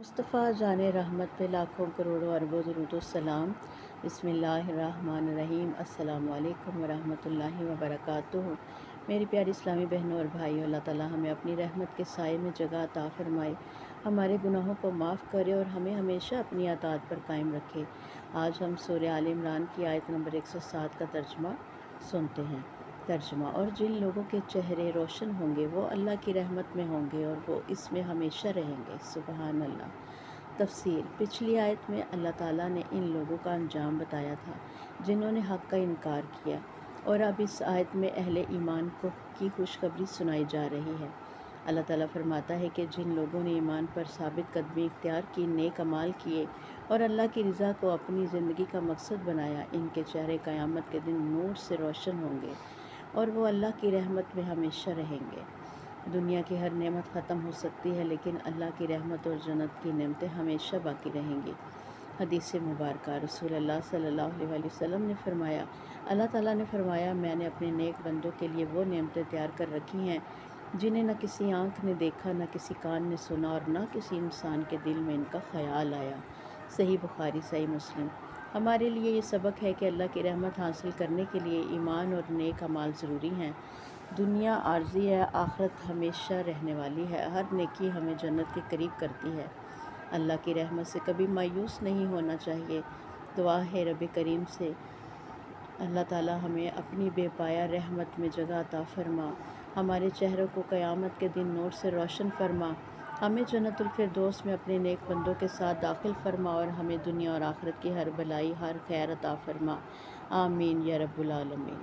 مصطفیٰ جان رحمت پہ لاکھوں کروڑوں اربوں درود و سلام۔ بسم اللہ الرحمن الرحیم۔ السلام علیکم ورحمۃ اللہ وبرکاتہ۔ میری پیاری اسلامی بہنوں اور بھائیوں، اللہ تعالیٰ ہمیں اپنی رحمت کے سائے میں جگہ عطا فرمائے، ہمارے گناہوں کو معاف کرے اور ہمیں ہمیشہ اپنی اطاعت پر قائم رکھے۔ آج ہم سورہ آل عمران کی آیت نمبر 107 کا ترجمہ سنتے ہیں۔ ترجمہ: اور جن لوگوں کے چہرے روشن ہوں گے وہ اللہ کی رحمت میں ہوں گے اور وہ اس میں ہمیشہ رہیں گے۔ سبحان اللہ۔ تفسیر: پچھلی آیت میں اللہ تعالیٰ نے ان لوگوں کا انجام بتایا تھا جنہوں نے حق کا انکار کیا، اور اب اس آیت میں اہل ایمان کی خوشخبری سنائی جا رہی ہے۔ اللہ تعالیٰ فرماتا ہے کہ جن لوگوں نے ایمان پر ثابت قدمی اختیار کی، نیک اعمال کیے اور اللہ کی رضا کو اپنی زندگی کا مقصد بنایا، ان کے چہرے قیامت کے دن نور سے روشن ہوں گے اور وہ اللہ کی رحمت میں ہمیشہ رہیں گے۔ دنیا کی ہر نعمت ختم ہو سکتی ہے، لیکن اللہ کی رحمت اور جنت کی نعمتیں ہمیشہ باقی رہیں گی۔ حدیث مبارکہ: رسول اللہ صلی اللہ علیہ وسلم نے فرمایا، اللہ تعالیٰ نے فرمایا، میں نے اپنے نیک بندوں کے لیے وہ نعمتیں تیار کر رکھی ہیں جنہیں نہ کسی آنکھ نے دیکھا، نہ کسی کان نے سنا اور نہ کسی انسان کے دل میں ان کا خیال آیا۔ صحیح بخاری، صحیح مسلم۔ ہمارے لیے یہ سبق ہے کہ اللہ کی رحمت حاصل کرنے کے لیے ایمان اور نیک اعمال ضروری ہیں۔ دنیا عارضی ہے، آخرت ہمیشہ رہنے والی ہے۔ ہر نیکی ہمیں جنت کے قریب کرتی ہے۔ اللہ کی رحمت سے کبھی مایوس نہیں ہونا چاہیے۔ دعا ہے رب کریم سے اللہ تعالیٰ ہمیں اپنی بے پایہ رحمت میں جگہ عطا فرما، ہمارے چہروں کو قیامت کے دن نور سے روشن فرما، ہمیں جنت الفردوس میں اپنے نیک بندوں کے ساتھ داخل فرما اور ہمیں دنیا اور آخرت کی ہر بھلائی، ہر خیر عطا فرما۔ آمین یا رب العالمین۔